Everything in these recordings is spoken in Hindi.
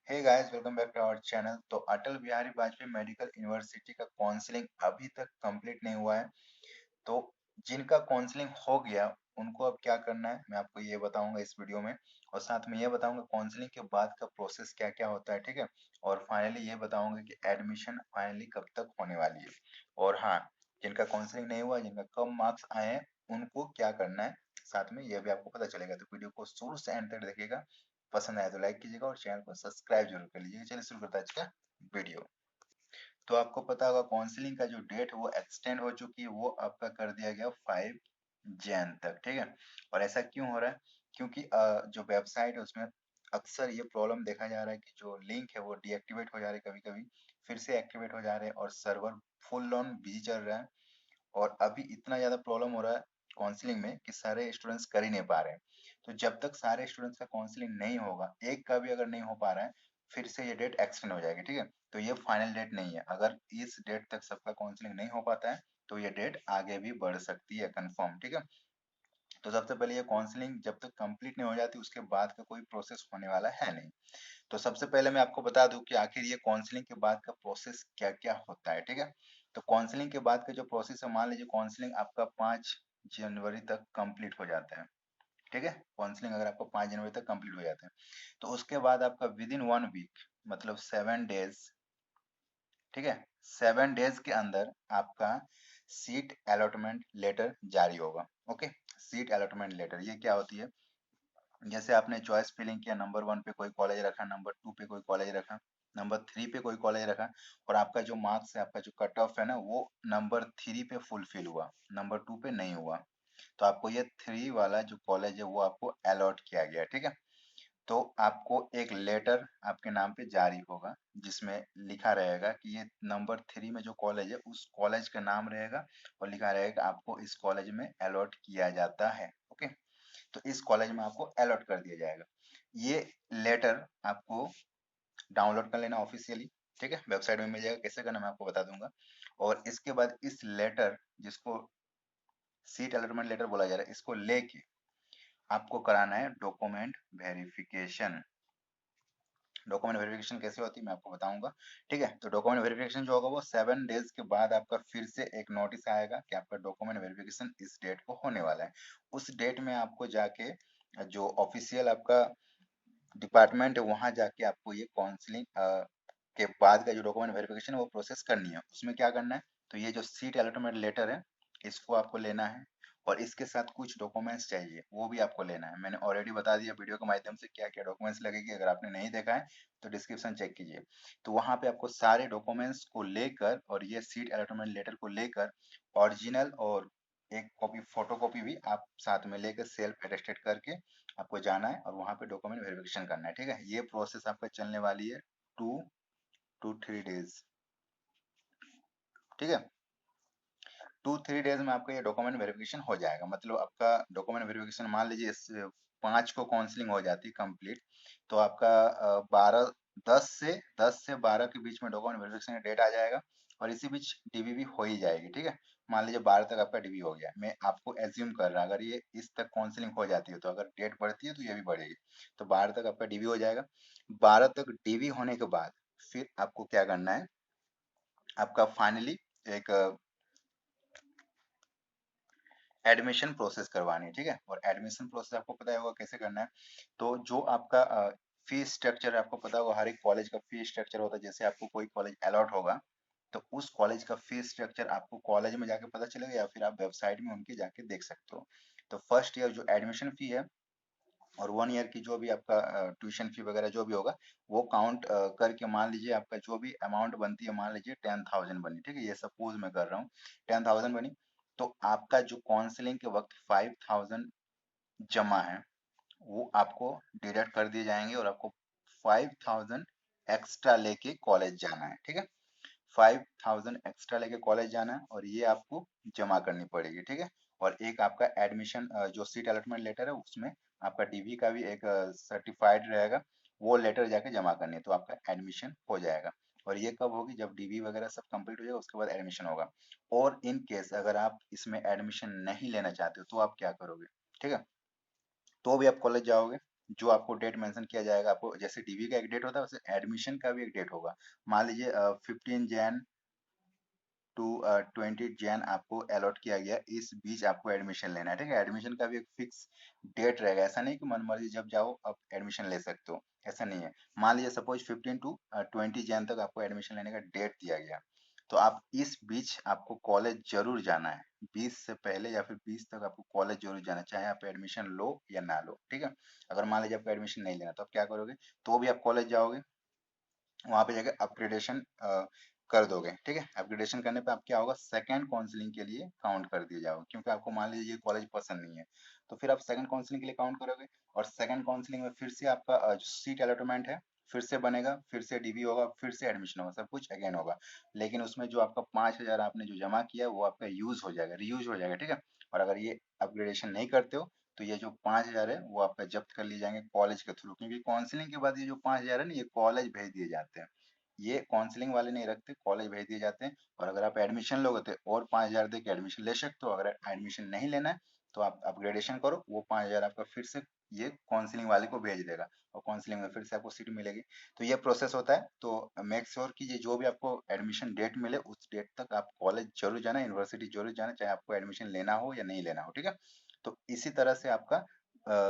Hey guys, welcome back to our channel. तो अटल बिहारी वाजपेयी मेडिकल यूनिवर्सिटी का काउंसलिंग अभी तक कंप्लीट नहीं हुआ है। तो जिनका काउंसलिंग हो गया उनको अब क्या करना है मैं आपको ये बताऊंगा इस वीडियो में। और साथ में ये बताऊंगा काउंसलिंग के बाद का प्रोसेस क्या क्या होता है, ठीक है। और फाइनली ये बताऊंगा कि एडमिशन फाइनली कब तक होने वाली है। और हाँ, जिनका काउंसलिंग नहीं हुआ, जिनका कम मार्क्स आए हैं, उनको क्या करना है साथ में ये भी आपको पता चलेगा। तो वीडियो को शुरू से एंड तक देखिएगा। पसंद आए तो लाइक कीजिएगा और चैनल को सब्सक्राइब जरूर कर लीजिएगा। चलिए शुरू करते हैं आज का वीडियो। तो आपको पता होगा काउंसलिंग का जो डेट है वो एक्सटेंड हो चुकी है, वो आपका कर दिया गया 5 जैन तक, ठीक है। और ऐसा क्यों हो रहा है? क्योंकि जो वेबसाइट है उसमें अक्सर ये प्रॉब्लम देखा जा रहा है कि जो लिंक है वो डीएक्टिवेट हो जा रहे हैं, कभी कभी फिर से एक्टिवेट हो जा रहे हैं और सर्वर फुल ऑन बिजी चल रहा है। और अभी इतना ज्यादा प्रॉब्लम हो रहा है काउंसलिंग में कि सारे स्टूडेंट्स कर ही नहीं पा रहे हैं। तो जब तक सारे स्टूडेंट्स का काउंसलिंग नहीं होगा, एक का भी अगर नहीं हो पा रहा है, फिर से ये डेट एक्सटेंड हो जाएगी, ठीक है। तो ये फाइनल डेट नहीं है। अगर इस डेट तक सबका काउंसलिंग नहीं हो पाता है तो ये डेट आगे भी बढ़ सकती है, कंफर्म, ठीक है। तो सबसे पहले ये काउंसलिंग जब तक कंप्लीट नहीं हो जाती उसके बाद का कोई प्रोसेस होने वाला है नहीं। तो सबसे पहले मैं आपको बता दूं कि आखिर ये काउंसलिंग के बाद का प्रोसेस क्या क्या होता है, ठीक है। तो काउंसलिंग के बाद का जो प्रोसेस है, मान लीजिए काउंसलिंग आपका 5 जनवरी तक कंप्लीट हो जाता है, ठीक है। काउंसलिंग अगर आपको 5 जनवरी तक कंप्लीट हो जाता है तो उसके बाद आपका विद इन 1 वीक, मतलब 7 डेज, ठीक है, 7 डेज के अंदर आपका सीट अलॉटमेंट लेटर जारी होगा। ओके, सीट अलॉटमेंट लेटर ये क्या होती है? जैसे आपने चॉइस फिलिंग किया, नंबर 1 पे कोई कॉलेज रखा, नंबर 2 पे कोई कॉलेज रखा, नंबर 3 पे कोई कॉलेज रखा, और आपका जो मार्क्स है, आपका जो कट ऑफ है ना, वो नंबर 3 पे फुलफिल हुआ, नंबर 2 पे नहीं हुआ, तो आपको ये 3 वाला जो कॉलेज है वो आपको अलॉट किया गया, ठीक है। तो आपको एक लेटर आपके नाम पे जारी होगा जिसमें लिखा रहेगा कि ये नंबर 3 में जो कॉलेज है उस कॉलेज का नाम रहेगा, और लिखा रहेगा आपको इस कॉलेज में अलॉट किया जाता है। ओके, तो इस कॉलेज में आपको अलॉट कर दिया जाएगा। ये लेटर आपको डाउनलोड कर लेना ऑफिशियली, ठीक है, वेबसाइट में मिल जाएगा। कैसे करना मैं आपको बता दूंगा। और इसके बाद इस लेटर, जिसको सीट अलॉटमेंट लेटर बोला जा रहा है, इसको लेके आपको कराना है डॉक्यूमेंट वेरिफिकेशन। डॉक्यूमेंट वेरिफिकेशन कैसे होती है मैं आपको बताऊंगा, ठीक है। तो डॉक्यूमेंट वेरिफिकेशन जो होगा वो 7 डेज के बाद आपका फिर से एक नोटिस आएगा कि आपका डॉक्यूमेंट वेरिफिकेशन इस डेट को होने वाला है। उस डेट में आपको जाके जो ऑफिशियल आपका डिपार्टमेंट है वहां जाके आपको ये काउंसलिंग के बाद का जो डॉक्यूमेंट वेरिफिकेशन है वो प्रोसेस करनी है। उसमें क्या करना है, तो ये जो सीट अलॉटमेंट लेटर है इसको आपको लेना है, और इसके साथ कुछ डॉक्यूमेंट्स चाहिए, वो भी आपको लेना है। मैंने ऑलरेडी बता दिया वीडियो के माध्यम से क्या क्या डॉक्यूमेंट्स लगेगी, अगर आपने नहीं देखा है तो डिस्क्रिप्शन चेक कीजिए। तो वहां पे आपको सारे डॉक्यूमेंट्स को लेकर और ये सीट अलॉटमेंट लेटर को लेकर ओरिजिनल और एक कॉपी, फोटो कॉपी भी आप साथ में लेकर सेल्फ अटेस्टेड करके आपको जाना है और वहां पे डॉक्यूमेंट वेरिफिकेशन करना है, ठीक है। ये प्रोसेस आपका चलने वाली है 2 to 3 डेज, ठीक है। 2-3 डेज में आपका ये डॉक्यूमेंट वेरिफिकेशन हो जाएगा। मतलब आपका डॉक्यूमेंट वेरिफिकेशन, मान लीजिए इस 5 को काउंसलिंग हो जाती कंप्लीट, तो आपका 12 10 से 12 के बीच में डॉक्यूमेंट वेरिफिकेशन का डेट आ जाएगा, और इसी बीच डीवीवी हो ही जाएगी, ठीक है। मान लीजिए 12 तक आपका डीवी हो गया, मैं आपको एज्यूम कर रहा, अगर ये इस तक काउंसलिंग हो जाती है तो अगर डेट बढ़ती है तो ये भी बढ़ेगी। तो 12 तक आपका डीवी हो जाएगा। 12 तक डीवी होने के बाद फिर आपको क्या करना है, आपका फाइनली एक एडमिशन प्रोसेस करवानी है, ठीक है। और एडमिशन प्रोसेस आपको पता होगा कैसे करना है। तो जो आपका फी स्ट्रक्चर आपको पता होगा, हर एक कॉलेज का फी स्ट्रक्चर होता है। जैसे आपको कोई कॉलेज अलॉट होगा तो उस कॉलेज का फी स्ट्रक्चर आपको कॉलेज में जाके पता चलेगा, या फिर आप वेबसाइट में उनके जाके देख सकते हो। तो फर्स्ट ईयर जो एडमिशन फी है और 1 ईयर की जो भी आपका ट्यूशन फी वगैरह जो भी होगा वो काउंट करके, मान लीजिए आपका जो भी अमाउंट बनती है, मान लीजिए 10,000 बनी, ठीक है, ये सपोज मैं कर रहा हूँ 10,000 बनी, तो आपका जो काउंसलिंग के वक्त 5,000 जमा है वो आपको डिडक्ट कर दिए जाएंगे, और आपको 5,000 एक्स्ट्रा लेके कॉलेज जाना है, ठीक है। 5,000 एक्स्ट्रा लेके कॉलेज जाना है और ये आपको जमा करनी पड़ेगी, ठीक है। और एक आपका एडमिशन जो सीट अलॉटमेंट लेटर है उसमें आपका डीवी का भी एक सर्टिफाइड रहेगा, वो लेटर जाके जमा करनी है, तो आपका एडमिशन हो जाएगा। और ये कब होगी, जब डीवी वगैरह सब कंप्लीट हो जाएगा उसके बाद एडमिशन होगा। और इन केस अगर आप इसमें एडमिशन नहीं लेना चाहते हो तो आप क्या करोगे, ठीक है। तो भी आप कॉलेज जाओगे, जो आपको डेट मेंशन किया जाएगा, आपको जैसे डीवी का एक डेट होता है वैसे एडमिशन का भी एक डेट होगा। मान लीजिए 15 जैन टू 20 जैन आपको अलॉट किया गया, इस बीच आपको एडमिशन लेना है, ठीक है। एडमिशन का भी एक फिक्स डेट रहेगा, ऐसा नहीं कि मन मर्जी जब जाओ आप एडमिशन ले सकते हो, ऐसा नहीं है। मान लीजिए सपोज 15 टू 20 जैन तक आपको एडमिशन लेने का डेट दिया गया, तो आप इस बीच आपको कॉलेज जरूर जाना है। 20 से पहले या फिर 20 तक आपको कॉलेज जरूर जाना है, चाहे आप एडमिशन लो या ना लो, ठीक है। अगर मान लीजिए आपको एडमिशन नहीं लेना तो आप क्या करोगे, तो भी आप कॉलेज जाओगे, वहां पे जाकर अपग्रेडेशन कर दोगे, ठीक है। अपग्रेडेशन करने पे आप क्या होगा, सेकंड काउंसलिंग के लिए काउंट कर दिए जाओगे, क्योंकि आपको मान लीजिए कॉलेज पसंद नहीं है, तो फिर आप सेकंड काउंसलिंग के लिए काउंट करोगे। और सेकंड काउंसलिंग में फिर से आपका जो सीट अलॉटमेंट है फिर से बनेगा, फिर से डीवी होगा, फिर से एडमिशन होगा, सब कुछ अगेन होगा। लेकिन उसमें जो आपका 5,000 आपने जो जमा किया वो आपका यूज हो जाएगा, रीयूज हो जाएगा, ठीक है। और अगर ये अपग्रेडेशन नहीं करते हो तो ये जो 5,000 है वो आपका जब्त कर लिए जाएंगे कॉलेज के थ्रू, क्योंकि काउंसलिंग के बाद ये जो 5,000 है ना ये कॉलेज भेज दिए जाते हैं। ये काउंसलिंग वाले नहीं रखते, कॉलेज भेज दिए जाते हैं। और अगर आप एडमिशन लोगे तो और 5,000 दे के एडमिशन ले सकते हो। अगर एडमिशन नहीं लेना है तो आप अपग्रेडेशन करो, वो 5,000 आपका फिर से ये काउंसलिंग वाले को भेज देगा, और काउंसलिंग में फिर से आपको सीट मिलेगी। तो ये प्रोसेस होता है। तो मेक श्योर कीजिए जो भी आपको एडमिशन डेट मिले उस डेट तक आप कॉलेज जरूर जाना, यूनिवर्सिटी जरूर जाना, चाहे आपको एडमिशन लेना हो या नहीं लेना हो, ठीक है। तो इसी तरह से आपका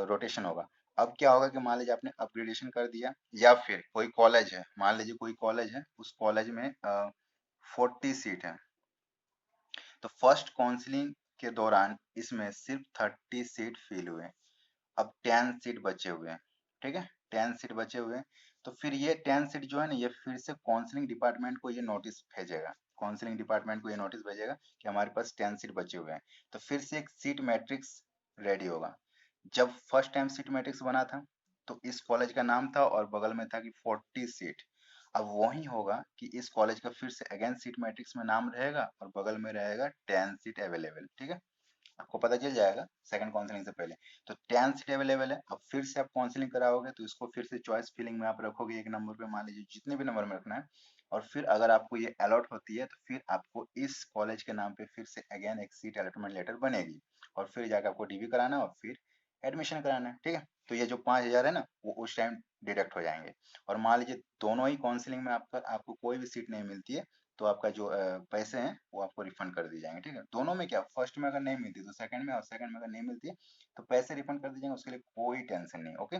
रोटेशन होगा। अब क्या होगा कि मान लीजिए आपने अपग्रेडेशन कर दिया, या फिर कोई कॉलेज है, मान लीजिए कोई कॉलेज है, उस कॉलेज में 40 सीट है, तो फर्स्ट काउंसलिंग के दौरान इसमें सिर्फ 30 सीट फिल हुए, अब 10 सीट बचे हुए हैं, ठीक है। 10 सीट बचे हुए हैं, तो फिर ये 10 सीट जो है ना ये फिर से काउंसलिंग डिपार्टमेंट को ये नोटिस भेजेगा, काउंसलिंग डिपार्टमेंट को ये नोटिस भेजेगा कि हमारे पास 10 सीट बचे हुए हैं। तो फिर से एक सीट मैट्रिक्स रेडी होगा। जब फर्स्ट टाइम सीट मैट्रिक्स बना था तो इस कॉलेज का नाम था और बगल में था कि 40 सीट। अब वही होगा कि इस कॉलेज का फिर से अगेन सीट मैट्रिक्स में नाम रहेगा और बगल में रहेगा 10 सीट अवेलेबल, ठीक है। आपको पता चल जाएगा सेकंड काउंसलिंग से पहले। तो 10 सीट अवेलेबल है, अब फिर से आप काउंसलिंग कराओगे तो इसको फिर से चॉइस फिलिंग में आप रखोगे एक नंबर पे, मान लीजिए जितने भी नंबर में रखना है। और फिर अगर आपको ये अलॉट होती है तो फिर आपको इस कॉलेज के नाम पे फिर से अगेन एक सीट अलॉटमेंट लेटर बनेगी, और फिर जाकर आपको डीवी कराना है और फिर एडमिशन कराना है, ठीक है। तो ये जो 5,000 है ना वो उस टाइम डिडक्ट हो जाएंगे। और मान लीजिए दोनों ही काउंसलिंग में आपका आपको कोई भी सीट नहीं मिलती है, तो आपका जो पैसे हैं वो आपको रिफंड कर दिए जाएंगे, ठीक है। दोनों में क्या, फर्स्ट में अगर नहीं मिलती तो सेकंड में, और सेकंड में अगर नहीं मिलती है तो पैसे रिफंड कर दिए जाएंगे, उसके लिए कोई टेंशन नहीं, ओके।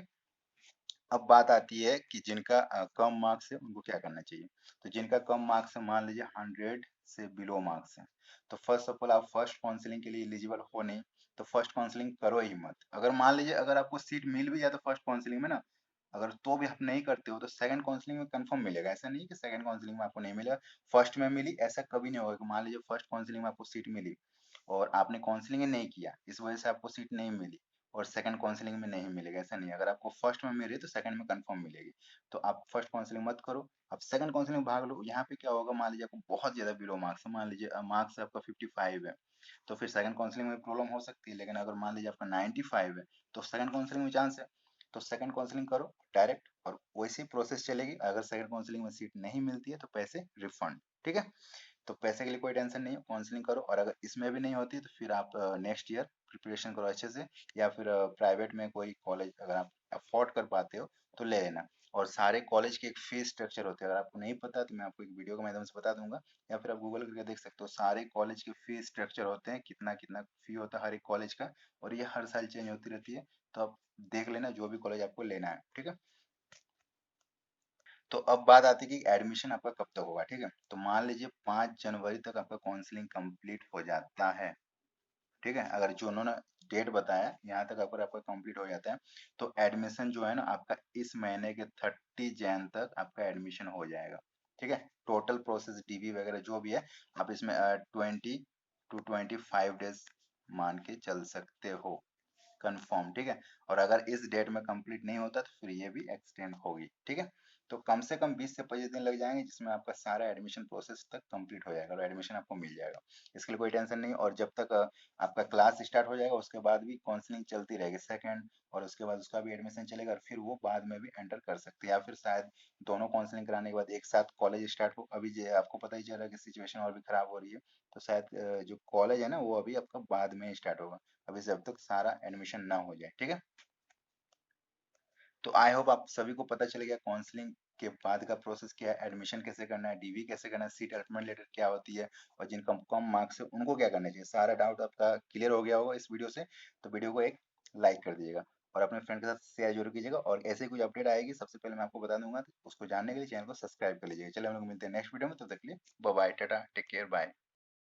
अब बात आती है कि जिनका कम मार्क्स है उनको क्या करना चाहिए। तो जिनका कम मार्क्स है, मान लीजिए 100 से बिलो मार्क्स है, तो फर्स्ट ऑफ ऑल आप फर्स्ट काउंसलिंग के लिए एलिजिबल हो नहीं, तो फर्स्ट काउंसलिंग करो ही मत। अगर मान लीजिए अगर आपको सीट मिल भी जाए तो फर्स्ट काउंसलिंग में ना, अगर तो भी आप नहीं करते हो तो सेकंड काउंसलिंग में कंफर्म मिलेगा। ऐसा नहीं है कि सेकंड काउंसलिंग में आपको नहीं मिलेगा, फर्स्ट में मिली, ऐसा कभी नहीं होगा कि मान लीजिए फर्स्ट काउंसलिंग में आपको सीट मिली और आपने काउंसलिंग ही नहीं किया, इस वजह से आपको सीट नहीं मिली और सेकंड काउंसलिंग में नहीं मिलेगा, ऐसा नहीं है। अगर आपको फर्स्ट में मिली तो सेकंड में कंफर्म मिलेगी। तो आप फर्स्ट काउंसलिंग मत करो, आप सेकंड काउंसलिंग भाग लो। यहाँ पे क्या होगा, मान लीजिए आपको बहुत ज्यादा बिलो मार्क्स है, मान लीजिए मार्क्स आपका 55 है, तो फिर सेकंड काउंसलिंग में प्रॉब्लम हो सकती है। लेकिन अगर मान लीजिए आपका 95 है तो सेकंड काउंसलिंग में चांस है, तो सेकंड काउंसलिंग करो डायरेक्ट, और वैसी प्रोसेस चलेगी। अगर सेकंड काउंसलिंग में सीट नहीं मिलती है तो पैसे रिफंड, ठीक है। तो पैसे के लिए कोई टेंशन नहीं है, काउंसलिंग करो। और अगर इसमें भी नहीं होती तो फिर आप नेक्स्ट ईयर प्रिपरेशन करो अच्छे से, या फिर प्राइवेट में कोई कॉलेज अगर आप अफोर्ड कर पाते हो तो ले लेना। और सारे कॉलेज के एक फीस स्ट्रक्चर होते हैं, अगर आपको नहीं पता तो मैं आपको एक वीडियो के माध्यम से बता दूंगा, या फिर आप गूगल करके देख सकते हो। सारे कॉलेज के फीस स्ट्रक्चर होते हैं, कितना कितना फी होता है हर एक कॉलेज का, और ये हर साल चेंज होती रहती है। तो आप देख लेना जो भी कॉलेज आपको लेना है, ठीक है। तो अब बात आती है कि एडमिशन आपका कब तक होगा, ठीक है। तो मान लीजिए 5 जनवरी तक आपका काउंसलिंग कंप्लीट हो जाता है, ठीक है। अगर जो उन्होंने डेट बताया यहाँ तक अगर आपका कंप्लीट हो जाता है तो एडमिशन जो है ना आपका इस महीने के 30 जैन तक आपका एडमिशन हो जाएगा, ठीक है। टोटल प्रोसेस डीवी वगैरह जो भी है आप इसमें 20 to 25 डेज मान के चल सकते हो, कंफर्म, ठीक है। और अगर इस डेट में कंप्लीट नहीं होता तो फिर ये भी एक्सटेंड होगी, ठीक है। तो कम से कम 20 से 25 दिन लग जाएंगे, जिसमें आपका सारा एडमिशन प्रोसेस तक कंप्लीट हो जाएगा और एडमिशन आपको मिल जाएगा। इसके लिए कोई टेंशन नहीं। और जब तक आपका क्लास स्टार्ट हो जाएगा उसके बाद भी काउंसलिंग चलती रहेगी सेकंड, और उसके बाद उसका भी एडमिशन चलेगा, और फिर वो बाद में भी एंटर कर सकते हैं, या फिर शायद दोनों काउंसलिंग कराने के बाद एक साथ कॉलेज स्टार्ट हो। अभी आपको पता ही चल रहा है कि सिचुएशन और भी खराब हो रही है, तो शायद जो कॉलेज है ना वो अभी आपका बाद में स्टार्ट होगा, अभी जब तक सारा एडमिशन ना हो जाए, ठीक है। तो आई होप आप सभी को पता चल गया काउंसलिंग के बाद का प्रोसेस क्या है, एडमिशन कैसे करना है, डीवी कैसे करना है, सीट अलॉटमेंट लेटर क्या होती है, और जिनका कम मार्क्स है उनको क्या करना चाहिए। सारा डाउट आपका क्लियर हो गया होगा इस वीडियो से। तो वीडियो को एक लाइक कर दीजिएगा और अपने फ्रेंड के साथ शेयर जरूर कीजिएगा, और ऐसे ही कोई अपडेट आएगी सबसे पहले मैं आपको बता दूंगा, तो उसको जानने के लिए चैनल को सब्सक्राइब कर लीजिएगा। चलिए हम लोग मिलते हैं नेक्स्ट वीडियो में, तब तक के लिए bye bye, tata, take care, bye.